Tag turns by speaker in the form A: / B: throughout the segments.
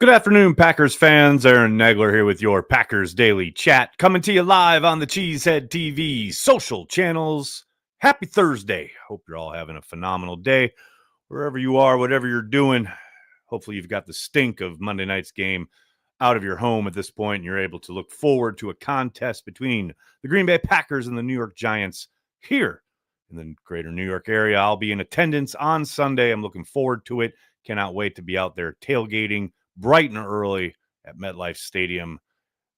A: Good afternoon, Packers fans. Aaron Nagler here with your Packers Daily Chat, coming to you live on the Cheesehead TV social channels. Happy Thursday. Hope you're all having a phenomenal day. Wherever you are, whatever you're doing, hopefully you've got the stink of Monday night's game out of your home at this point, and you're able to look forward to a contest between the Green Bay Packers and the New York Giants here in the greater New York area. I'll be in attendance on Sunday. I'm looking forward to it. Cannot wait to be out there tailgating bright and early at MetLife Stadium.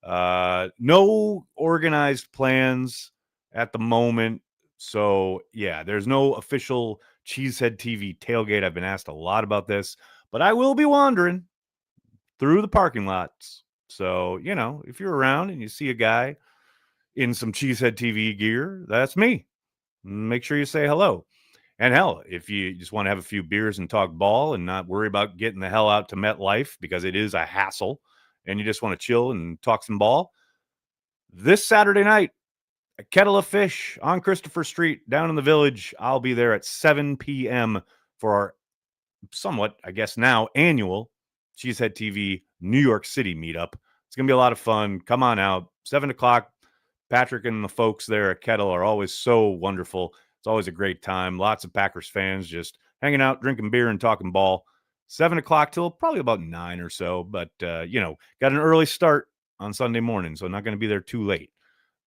A: No organized plans at the moment. So, yeah, there's no official Cheesehead TV tailgate. I've been asked a lot about this, but I will be wandering through the parking lots. So, if you're around and you see a guy in some Cheesehead TV gear, that's me. Make sure you say hello. And hell, if you just want to have a few beers and talk ball and not worry about getting the hell out to MetLife because it is a hassle, and you just want to chill and talk some ball, this Saturday night, a Kettle of Fish on Christopher Street down in the Village. I'll be there at 7 p.m. for our somewhat, I guess now, annual Cheesehead TV New York City meetup. It's going to be a lot of fun. Come on out. 7 o'clock. Patrick and the folks there at Kettle are always so wonderful. It's always a great time. Lots of Packers fans just hanging out, drinking beer, and talking ball. 7 o'clock till probably about 9 or so. But, got an early start on Sunday morning, so not going to be there too late.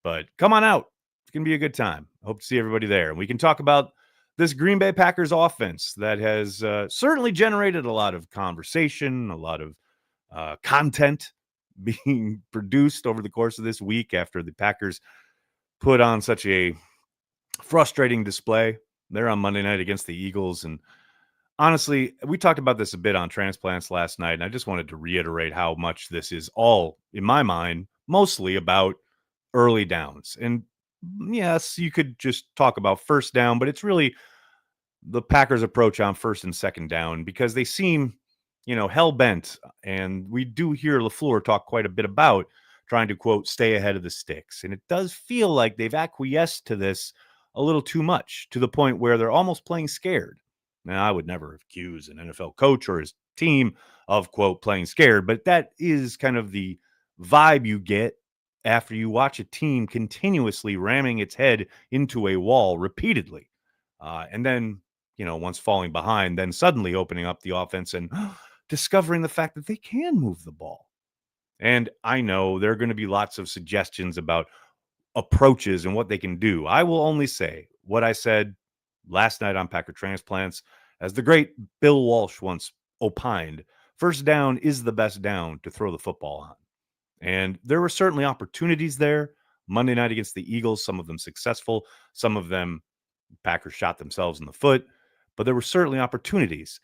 A: But come on out. It's going to be a good time. Hope to see everybody there. And we can talk about this Green Bay Packers offense that has certainly generated a lot of conversation, a lot of content being produced over the course of this week after the Packers put on such a frustrating display there on Monday night against the Eagles. And honestly, we talked about this a bit on Transplants last night, and I just wanted to reiterate how much this is all, in my mind, mostly about early downs. And yes, you could just talk about first down, but it's really the Packers' approach on first and second down because they seem, hell bent. And we do hear LaFleur talk quite a bit about trying to, quote, stay ahead of the sticks. And it does feel like they've acquiesced to this a little too much, to the point where they're almost playing scared. Now, I would never accuse an NFL coach or his team of, quote, playing scared, but that is kind of the vibe you get after you watch a team continuously ramming its head into a wall repeatedly. And then, once falling behind, then suddenly opening up the offense and discovering the fact that they can move the ball. And I know there are going to be lots of suggestions about approaches and what they can do. I will only say what I said last night on Packer Transplants. As the great Bill Walsh once opined, first down is the best down to throw the football on. And there were certainly opportunities there. Monday night against the Eagles, some of them successful, some of them Packers shot themselves in the foot, but there were certainly opportunities.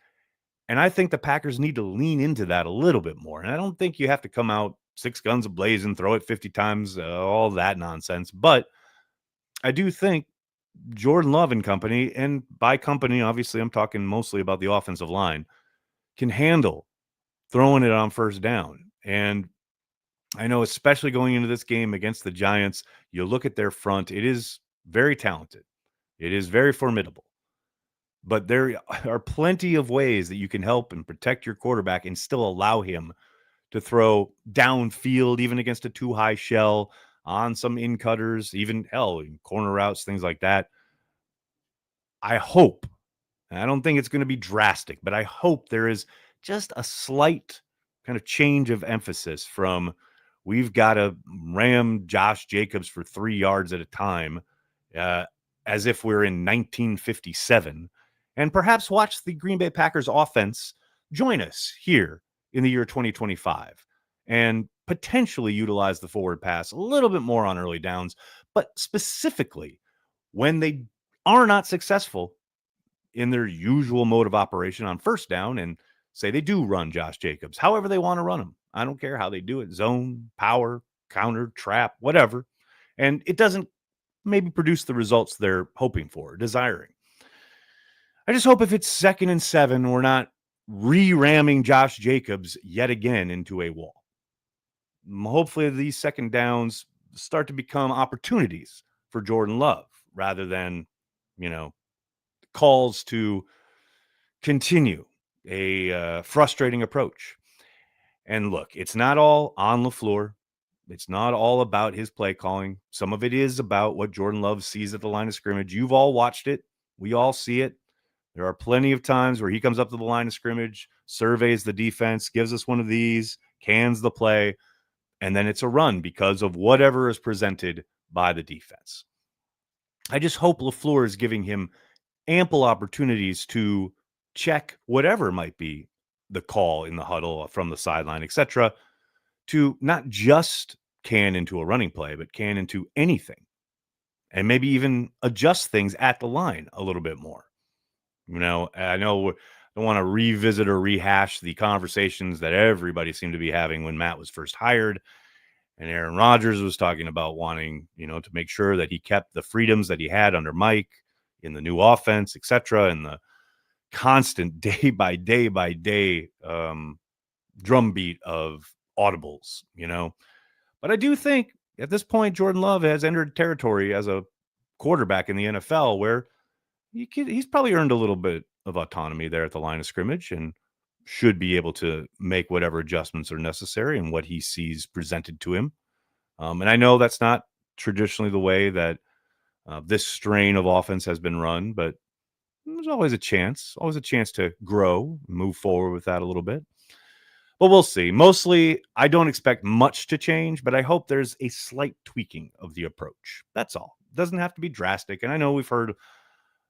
A: And I think the Packers need to lean into that a little bit more. And I don't think you have to come out six guns ablazing, throw it 50 times, all that nonsense. But I do think Jordan Love and company, and by company, obviously, I'm talking mostly about the offensive line, can handle throwing it on first down. And I know, especially going into this game against the Giants, you look at their front, it is very talented. It is very formidable. But there are plenty of ways that you can help and protect your quarterback and still allow him to throw downfield, even against a too high shell, on some in cutters, even hell, in corner routes, things like that. I hope, and I don't think it's going to be drastic, but I hope there is just a slight kind of change of emphasis from we've got to ram Josh Jacobs for 3 yards at a time, as if we're in 1957, and perhaps watch the Green Bay Packers offense join us here in the year 2025 and potentially utilize the forward pass a little bit more on early downs, but specifically when they are not successful in their usual mode of operation on first down, and say they do run Josh Jacobs, however they want to run him. I don't care how they do it, zone, power, counter, trap, whatever. And it doesn't maybe produce the results they're hoping for, desiring. I just hope if it's 2nd and 7, we're not re-ramming Josh Jacobs yet again into a wall. Hopefully these second downs start to become opportunities for Jordan Love rather than, calls to continue a frustrating approach. And look, it's not all on LaFleur. It's not all about his play calling. Some of it is about what Jordan Love sees at the line of scrimmage. You've all watched it. We all see it. There are plenty of times where he comes up to the line of scrimmage, surveys the defense, gives us one of these, cans the play, and then it's a run because of whatever is presented by the defense. I just hope LaFleur is giving him ample opportunities to check whatever might be the call in the huddle from the sideline, etc., to not just can into a running play, but can into anything, and maybe even adjust things at the line a little bit more. I know I don't want to revisit or rehash the conversations that everybody seemed to be having when Matt was first hired, and Aaron Rodgers was talking about wanting, to make sure that he kept the freedoms that he had under Mike in the new offense, etc., and the constant day by day drumbeat of audibles, But I do think at this point, Jordan Love has entered territory as a quarterback in the NFL where he's probably earned a little bit of autonomy there at the line of scrimmage and should be able to make whatever adjustments are necessary and what he sees presented to him. And I know that's not traditionally the way that this strain of offense has been run, but there's always a chance to grow, move forward with that a little bit. But we'll see. Mostly, I don't expect much to change, but I hope there's a slight tweaking of the approach. That's all. It doesn't have to be drastic. And I know we've heard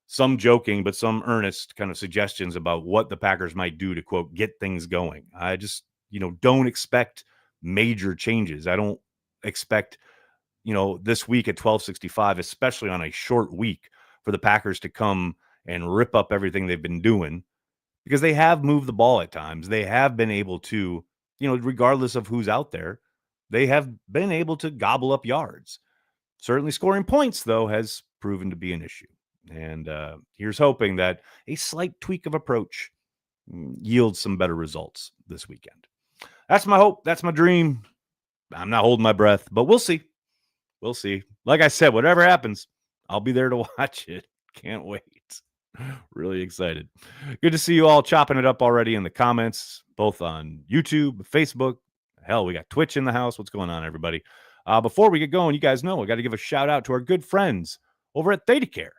A: some joking, but some earnest kind of suggestions about what the Packers might do to, quote, get things going. I just, don't expect major changes. I don't expect, this week at 12:65, especially on a short week, for the Packers to come and rip up everything they've been doing, because they have moved the ball at times. They have been able to, regardless of who's out there, they have been able to gobble up yards. Certainly scoring points, though, has proven to be an issue. And here's hoping that a slight tweak of approach yields some better results this weekend. That's my hope. That's my dream. I'm not holding my breath, but we'll see. We'll see. Like I said, whatever happens, I'll be there to watch it. Can't wait. Really excited. Good to see you all chopping it up already in the comments, both on YouTube, Facebook. Hell, we got Twitch in the house. What's going on, everybody? Before we get going, you guys know I got to give a shout out to our good friends over at ThetaCare.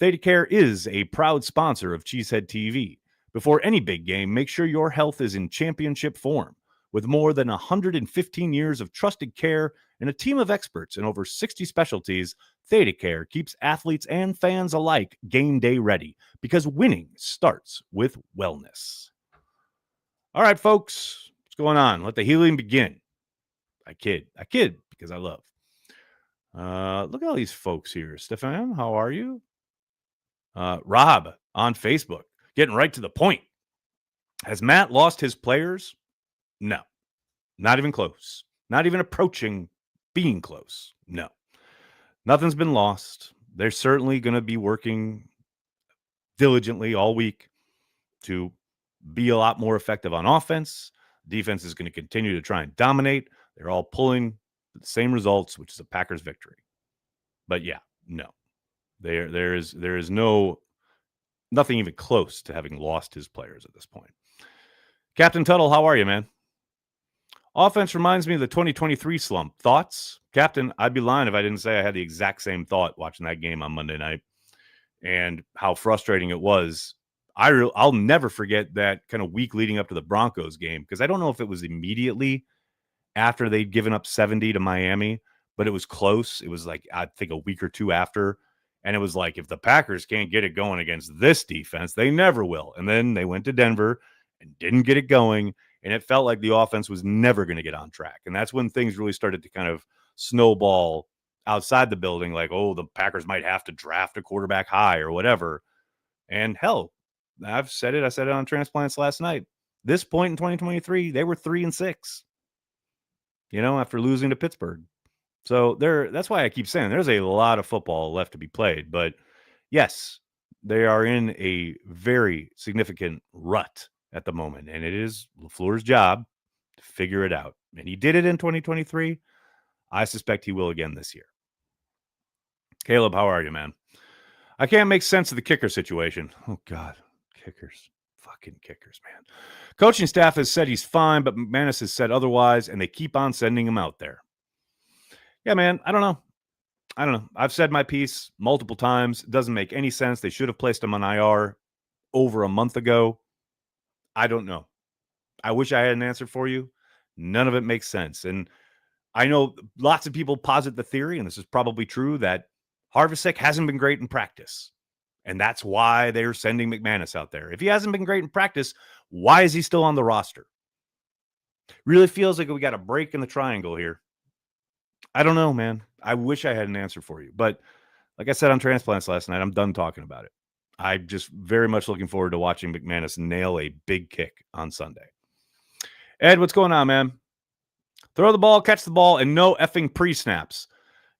A: ThetaCare is a proud sponsor of Cheesehead TV. Before any big game, make sure your health is in championship form. With more than 115 years of trusted care and a team of experts in over 60 specialties, ThetaCare keeps athletes and fans alike game day ready, because winning starts with wellness. All right, folks, what's going on? Let the healing begin. I kid because I love. Look at all these folks here. Stefan, how are you? Rob on Facebook, getting right to the point. Has Matt lost his players? No, not even close. Not even approaching being close. No, nothing's been lost. They're certainly going to be working diligently all week to be a lot more effective on offense. Defense is going to continue to try and dominate. They're all pulling the same results, which is a Packers victory. But yeah, no, there is nothing even close to having lost his players at this point. Captain Tuttle, how are you, man? Offense reminds me of the 2023 slump. Thoughts? Captain, I'd be lying if I didn't say I had the exact same thought watching that game on Monday night and how frustrating it was. I'll never forget that kind of week leading up to the Broncos game, because I don't know if it was immediately after they'd given up 70 to Miami, but it was close. It was like, I think, a week or two after. And it was like, if the Packers can't get it going against this defense, they never will. And then they went to Denver and didn't get it going. And it felt like the offense was never going to get on track. And that's when things really started to kind of snowball outside the building, like, oh, the Packers might have to draft a quarterback high or whatever. And hell, I've said it. I said it on Transplants last night. This point in 2023, they were 3-6, after losing to Pittsburgh. So that's why I keep saying there's a lot of football left to be played. But yes, they are in a very significant rut at the moment, and it is LaFleur's job to figure it out. And he did it in 2023. I suspect he will again this year. Caleb, how are you, man? I can't make sense of the kicker situation. Oh, God. Kickers. Fucking kickers, man. Coaching staff has said he's fine, but McManus has said otherwise, and they keep on sending him out there. Yeah, man, I don't know. I've said my piece multiple times. It doesn't make any sense. They should have placed him on IR over a month ago. I don't know. I wish I had an answer for you. None of it makes sense. And I know lots of people posit the theory, and this is probably true, that Harvick hasn't been great in practice. And that's why they're sending McManus out there. If he hasn't been great in practice, why is he still on the roster? Really feels like we got a break in the triangle here. I don't know, man. I wish I had an answer for you. But like I said on Transplants last night, I'm done talking about it. I'm just very much looking forward to watching McManus nail a big kick on Sunday. Ed, what's going on, man? Throw the ball, catch the ball, and no effing pre-snaps.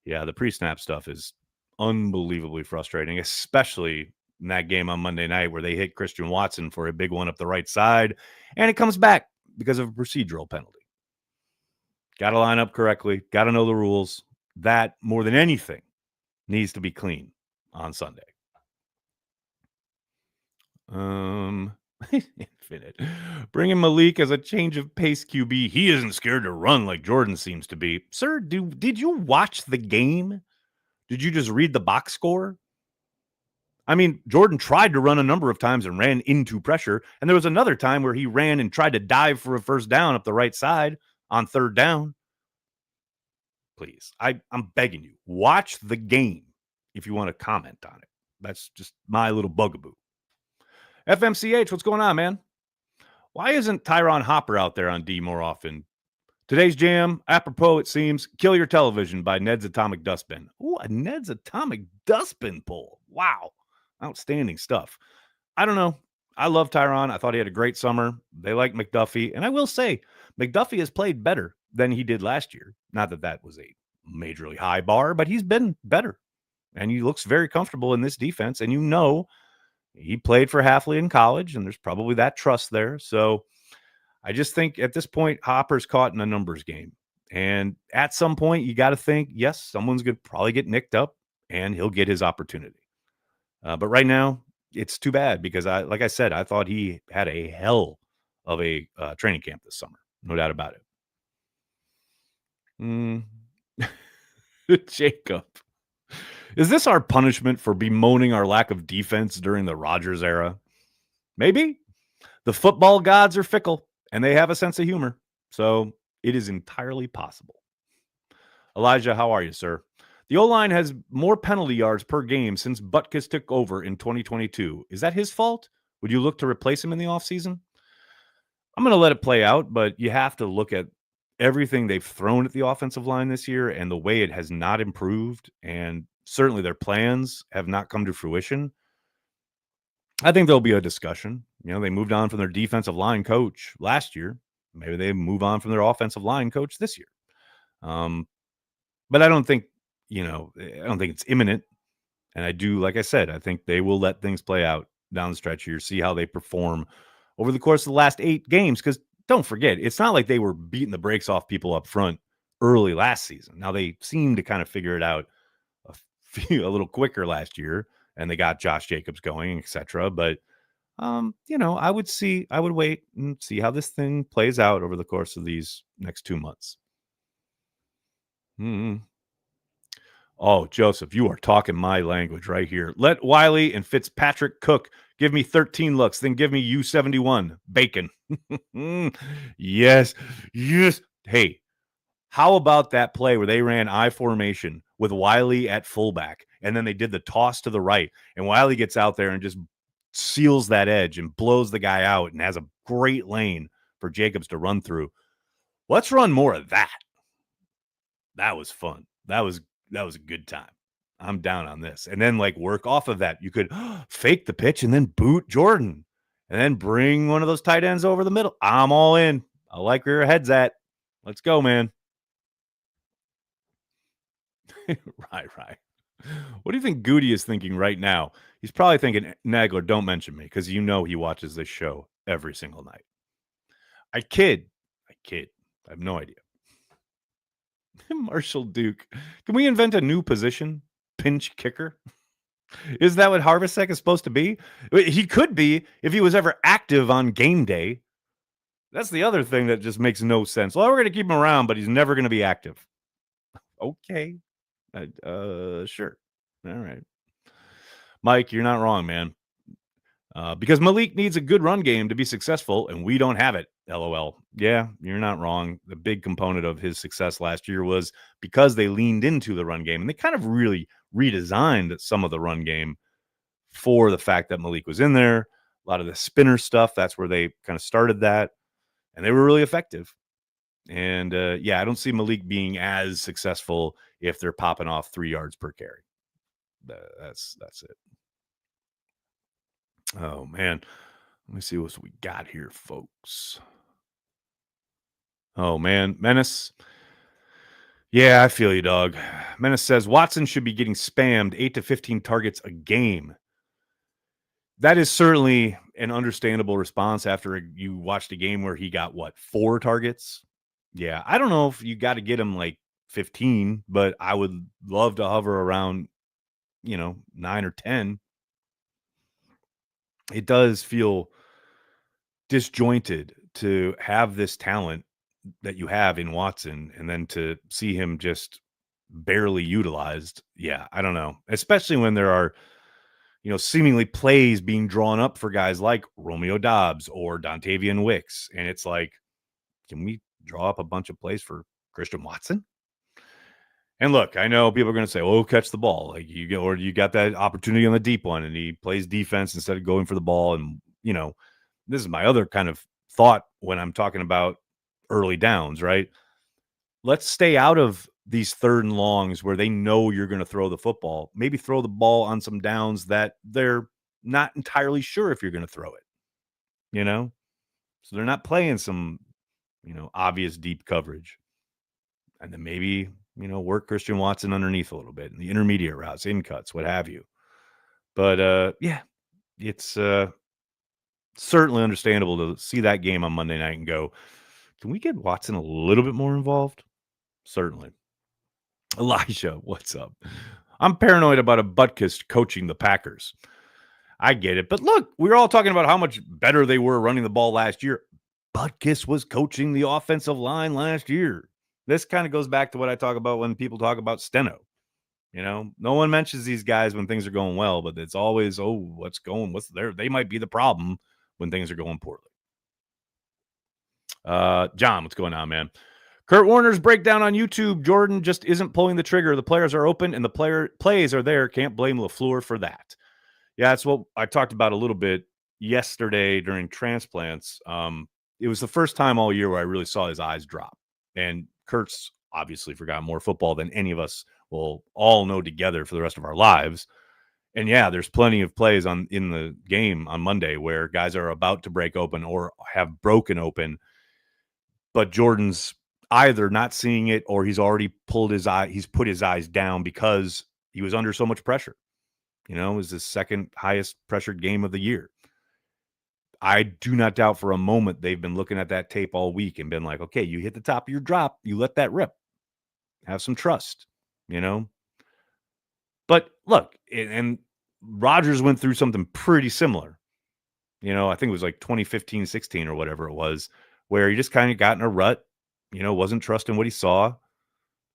A: Yeah, the pre-snap stuff is unbelievably frustrating, especially in that game on Monday night where they hit Christian Watson for a big one up the right side, and it comes back because of a procedural penalty. Got to line up correctly. Got to know the rules. That, more than anything, needs to be clean on Sunday. Infinite. Bringing Malik as a change of pace QB. He isn't scared to run like Jordan seems to be. Sir, did you watch the game? Did you just read the box score? I mean, Jordan tried to run a number of times and ran into pressure. And there was another time where he ran and tried to dive for a first down up the right side on third down. Please, I'm begging you, watch the game if you want to comment on it. That's just my little bugaboo. FMCH, what's going on, man? Why isn't Tyron Hopper out there on D more often? Today's jam, apropos, it seems, Kill Your Television by Ned's Atomic Dustbin. Ooh, a Ned's Atomic Dustbin pull. Wow. Outstanding stuff. I don't know. I love Tyron. I thought he had a great summer. They like McDuffie. And I will say, McDuffie has played better than he did last year. Not that that was a majorly high bar, but he's been better. And he looks very comfortable in this defense. And you know, he played for Halfley in college, and there's probably that trust there. So I just think at this point, Hopper's caught in a numbers game. And at some point, you got to think, yes, someone's going to probably get nicked up, and he'll get his opportunity. But right now, it's too bad because, like I said, I thought he had a hell of a training camp this summer. No doubt about it. Jacob. Is this our punishment for bemoaning our lack of defense during the Rodgers era? Maybe. The football gods are fickle, and they have a sense of humor. So it is entirely possible. Elijah, how are you, sir? The O-line has more penalty yards per game since Butkus took over in 2022. Is that his fault? Would you look to replace him in the offseason? I'm going to let it play out, but you have to look at everything they've thrown at the offensive line this year and the way it has not improved, and certainly their plans have not come to fruition. I think there'll be a discussion. You know, they moved on from their defensive line coach last year. Maybe they move on from their offensive line coach this year. But I don't think, I don't think it's imminent. And I do, like I said, I think they will let things play out down the stretch here, see how they perform over the course of the last 8 games. Because don't forget, it's not like they were beating the brakes off people up front early last season. Now they seem to kind of figure it out a little quicker last year, and they got Josh Jacobs going, etc. But I would wait and see how this thing plays out over the course of these next 2 months. Oh, Joseph, you are talking my language right here. Let Wiley and Fitzpatrick cook. Give me 13 looks, then give me U71 bacon. Yes. Hey, how about that play where they ran I formation with Wiley at fullback, and then they did the toss to the right, and Wiley gets out there and just seals that edge and blows the guy out and has a great lane for Jacobs to run through. Let's run more of that. That was fun. That was a good time. I'm down on this. And then work off of that. You could fake the pitch and then boot Jordan and then bring one of those tight ends over the middle. I'm all in. I like where your head's at. Let's go, man. Right. What do you think Goody is thinking right now? He's probably thinking, Nagler, don't mention me, because he watches this show every single night. I kid. I have no idea. Marshall Duke. Can we invent a new position? Pinch kicker? Is that what Harvesek is supposed to be? He could be if he was ever active on game day. That's the other thing that just makes no sense. Well, we're going to keep him around, but he's never going to be active. Okay. Sure. All right. Mike, you're not wrong, man. Because Malik needs a good run game to be successful, and we don't have it. LOL. Yeah, you're not wrong. The big component of his success last year was because they leaned into the run game, and they kind of really redesigned some of the run game for the fact that Malik was in there. A lot of the spinner stuff, that's where they kind of started that, and they were really effective. And yeah, I don't see Malik being as successful if they're popping off 3 yards per carry. That's it. Oh man, let me see what we got here, folks. Oh man, Menace. Yeah, I feel you, dog. Menace says Watson should be getting spammed 8 to 15 targets a game. That is certainly an understandable response after you watched a game where he got 4 targets. Yeah, I don't know if you got to get him like 15, but I would love to hover around, 9 or 10. It does feel disjointed to have this talent that you have in Watson and then to see him just barely utilized. Yeah, I don't know. Especially when there are, seemingly plays being drawn up for guys like Romeo Dobbs or Dontavian Wicks. And it's like, can we draw up a bunch of plays for Christian Watson? And look, I know people are going to say, "Oh, catch the ball." Like you got that opportunity on the deep one and he plays defense instead of going for the ball. And, this is my other kind of thought when I'm talking about early downs, right? Let's stay out of these 3rd and longs where they know you're going to throw the football. Maybe throw the ball on some downs that they're not entirely sure if you're going to throw it, you know? So they're not playing some, obvious deep coverage. And then maybe, work Christian Watson underneath a little bit in the intermediate routes, in cuts, what have you. But yeah, it's certainly understandable to see that game on Monday night and go, can we get Watson a little bit more involved? Certainly. Elijah, what's up? I'm paranoid about a Butkus coaching the Packers. I get it. But look, we were all talking about how much better they were running the ball last year. Butkus was coaching the offensive line last year. This kind of goes back to what I talk about when people talk about Steno. No one mentions these guys when things are going well, but it's always, what's there? They might be the problem when things are going poorly. John, what's going on, man? Kurt Warner's breakdown on YouTube. Jordan just isn't pulling the trigger. The players are open and the plays are there. Can't blame LaFleur for that. Yeah, that's what I talked about a little bit yesterday during transplants. It was the first time all year where I really saw his eyes drop. And Kurt's obviously forgot more football than any of us will all know together for the rest of our lives. And yeah, there's plenty of plays in the game on Monday where guys are about to break open or have broken open, but Jordan's either not seeing it or he's already put his eyes down because he was under so much pressure. It was the second highest pressured game of the year. I do not doubt for a moment they've been looking at that tape all week and been like, okay, you hit the top of your drop, you let that rip. Have some trust, But look, and Rodgers went through something pretty similar. I think it was like 2015, 16 or whatever it was, where he just kind of got in a rut, wasn't trusting what he saw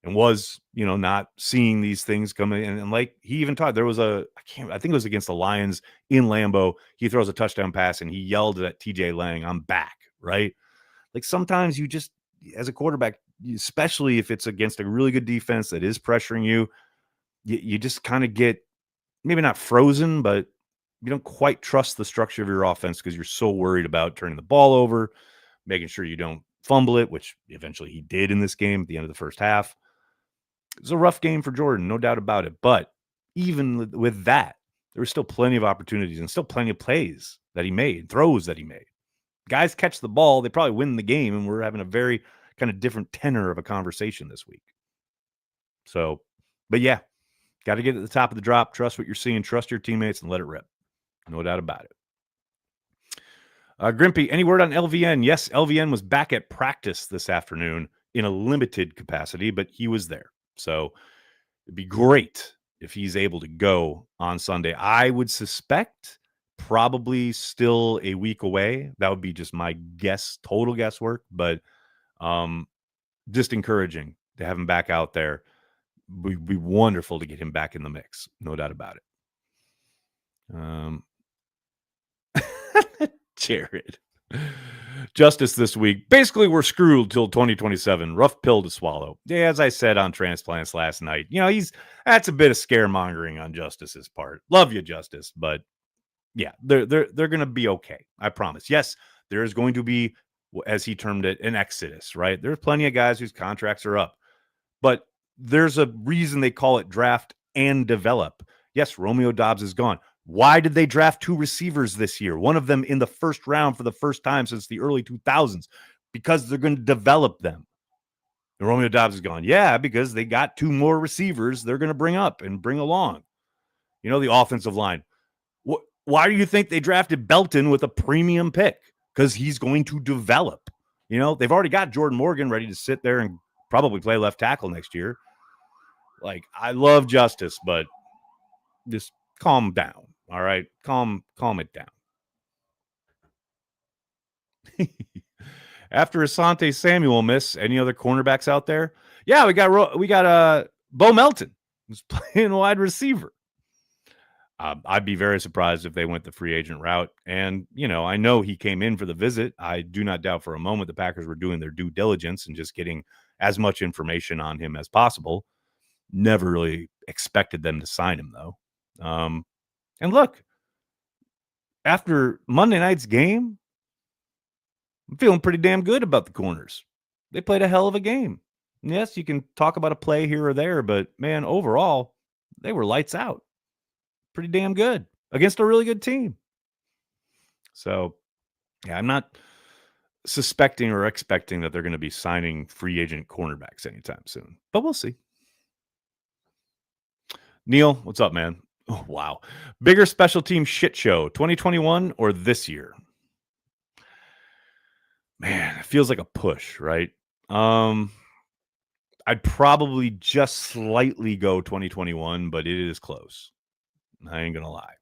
A: and was, not seeing these things coming. And like he even taught, there was I think it was against the Lions in Lambeau. He throws a touchdown pass and he yelled at TJ Lang, "I'm back." Right. Like sometimes you just, as a quarterback, especially if it's against a really good defense that is pressuring you, you just kind of get maybe not frozen, but you don't quite trust the structure of your offense because you're so worried about turning the ball over, making sure you don't fumble it, which eventually he did in this game at the end of the first half. It was a rough game for Jordan, no doubt about it. But even with that, there were still plenty of opportunities and still plenty of plays that he made, throws that he made. Guys catch the ball, they probably win the game, and we're having a very kind of different tenor of a conversation this week. So, but yeah, got to get at the top of the drop, trust what you're seeing, trust your teammates, and let it rip. No doubt about it. Grimpy, any word on LVN? Yes, LVN was back at practice this afternoon in a limited capacity, but he was there. So it'd be great if he's able to go on Sunday. I would suspect probably still a week away. That would be just my guess, total guesswork, but just encouraging to have him back out there. Would be wonderful to get him back in the mix. No doubt about it. Jared. Justice this week. Basically, we're screwed till 2027. Rough pill to swallow. Yeah, as I said on Transplants last night, that's a bit of scaremongering on Justice's part. Love you, Justice, but yeah, they're going to be okay. I promise. Yes, there is going to be, as he termed it, an exodus. Right? There's plenty of guys whose contracts are up, but there's a reason they call it draft and develop. Yes, Romeo Doubs is gone. Why did they draft 2 receivers this year? One of them in the first round for the first time since the early 2000s, because they're going to develop them. And Romeo Doubs is gone. Yeah, because they got 2 more receivers they're going to bring up and bring along. The offensive line. Why do you think they drafted Belton with a premium pick? Because he's going to develop. They've already got Jordan Morgan ready to sit there and probably play left tackle next year. Like, I love Justice, but just calm down. All right. Calm it down. After Asante Samuel miss, any other cornerbacks out there? Yeah, we got Bo Melton, who's playing wide receiver. I'd be very surprised if they went the free agent route. And, I know he came in for the visit. I do not doubt for a moment the Packers were doing their due diligence and just getting as much information on him as possible. Never really expected them to sign him, though. And look, after Monday night's game, I'm feeling pretty damn good about the Corners. They played a hell of a game. And yes, you can talk about a play here or there, but man, overall, they were lights out. Pretty damn good against a really good team. So, yeah, I'm not suspecting or expecting that they're going to be signing free agent cornerbacks anytime soon, but we'll see. Neil, what's up, man? Oh, wow. Bigger special team shit show, 2021 or this year? Man, it feels like a push, right? I'd probably just slightly go 2021, but it is close. I ain't gonna lie.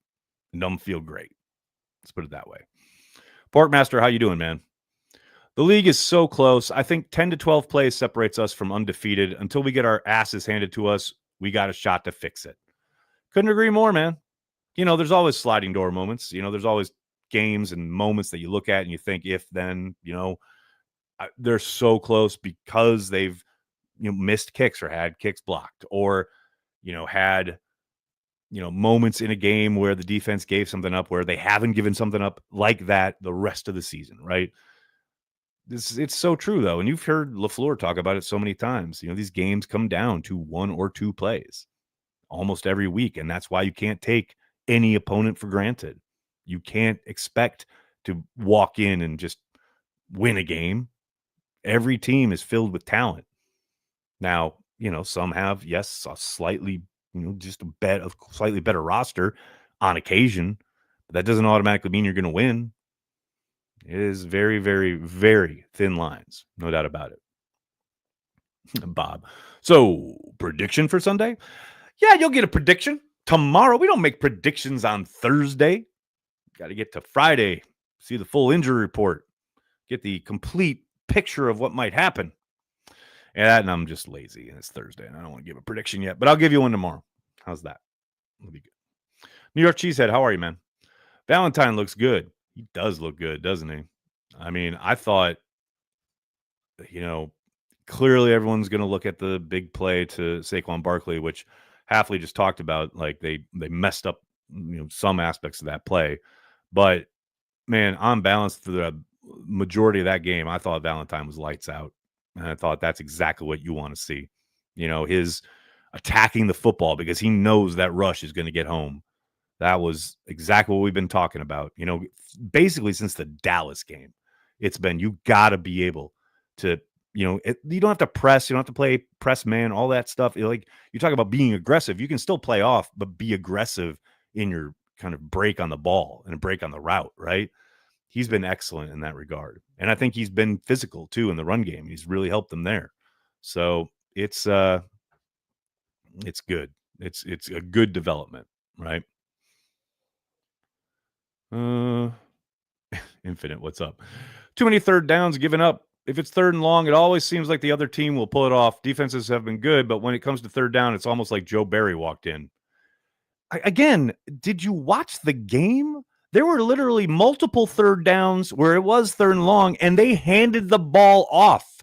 A: It don't feel great. Let's put it that way. Porkmaster, how you doing, man? The league is so close. I think 10 to 12 plays separates us from undefeated. Until we get our asses handed to us, we got a shot to fix it. Couldn't agree more, man. There's always sliding door moments. There's always games and moments that you look at and you think, if then, they're so close because they've missed kicks or had kicks blocked, or had moments in a game where the defense gave something up where they haven't given something up like that the rest of the season, right? It's so true, though, and you've heard LaFleur talk about it so many times. These games come down to 1 or 2 plays almost every week, and that's why you can't take any opponent for granted. You can't expect to walk in and just win a game. Every team is filled with talent. Now, some have, yes, a slightly, just a slightly better roster on occasion, but that doesn't automatically mean you're going to win. It is very, very, very thin lines. No doubt about it. Bob. So, prediction for Sunday? Yeah, you'll get a prediction tomorrow. We don't make predictions on Thursday. Got to get to Friday, see the full injury report, get the complete picture of what might happen. And I'm just lazy, and it's Thursday, and I don't want to give a prediction yet, but I'll give you one tomorrow. How's that? It'll be good. New York Cheesehead, how are you, man? Valentine looks good. He does look good, doesn't he? I mean, I thought, clearly everyone's going to look at the big play to Saquon Barkley, which Halfley just talked about. Like, they messed up, some aspects of that play. But, man, on balance, for the majority of that game, I thought Valentine was lights out. And I thought that's exactly what you want to see. His attacking the football because he knows that rush is going to get home. That was exactly what we've been talking about. Basically since the Dallas game, it's been, you got to be able to, you don't have to press. You don't have to play press man, all that stuff. Like, you talk about being aggressive. You can still play off, but be aggressive in your kind of break on the ball and a break on the route, right? He's been excellent in that regard. And I think he's been physical too in the run game. He's really helped them there. So it's good. It's a good development, right? Infinite, what's up? Too many third downs given up. If it's third and long, it always seems like the other team will pull it off. Defenses have been good, but when it comes to third down, it's almost like Joe Barry walked in. Again, did you watch the game? There were literally multiple third downs where it was third and long, and they handed the ball off.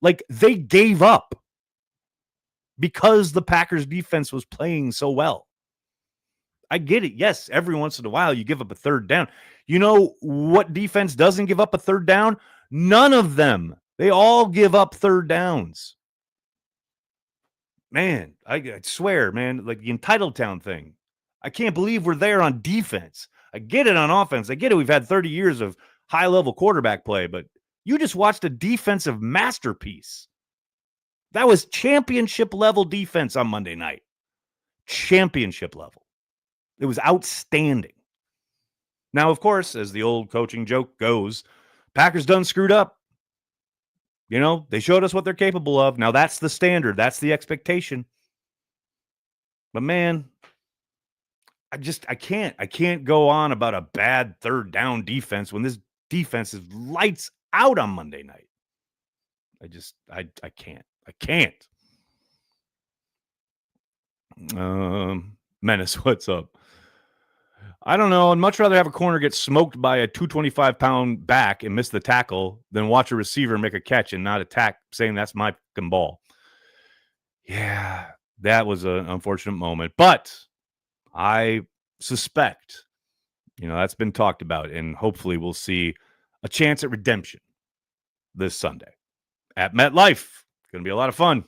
A: Like they gave up because the Packers defense was playing so well. I get it. Yes, every once in a while you give up a third down. You know what defense doesn't give up a third down? None of them. They all give up third downs. Man, I swear, man, like the entitled town thing. I can't believe we're there on defense. I get it on offense. I get it. We've had 30 years of high-level quarterback play, but you just watched a defensive masterpiece. That was championship-level defense on Monday night. Championship level. It was outstanding. Now, of course, as the old coaching joke goes, Packers done screwed up. You know, they showed us what they're capable of. Now, that's the standard. That's the expectation. But, man, I can't go on about a bad third down defense when this defense is lights out on Monday night. I can't. Menace, what's up? I don't know. I'd much rather have a corner get smoked by a 225-pound back and miss the tackle than watch a receiver make a catch and not attack, saying that's my fucking ball. Yeah, that was an unfortunate moment. But I suspect, that's been talked about, and hopefully we'll see a chance at redemption this Sunday at MetLife. Going to be a lot of fun.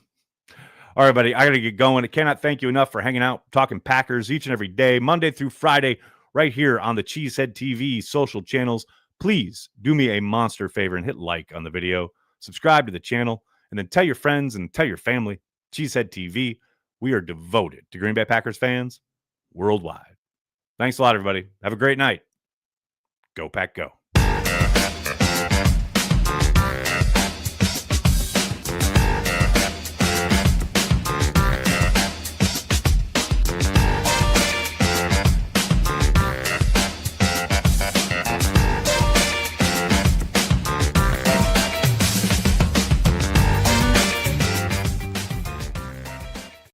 A: All right, buddy, I got to get going. I cannot thank you enough for hanging out, talking Packers each and every day, Monday through Friday, right here on the Cheesehead TV social channels. Please do me a monster favor and hit like on the video, subscribe to the channel, and then tell your friends and tell your family. Cheesehead TV, we are devoted to Green Bay Packers fans worldwide. Thanks a lot, everybody. Have a great night. Go Pack Go.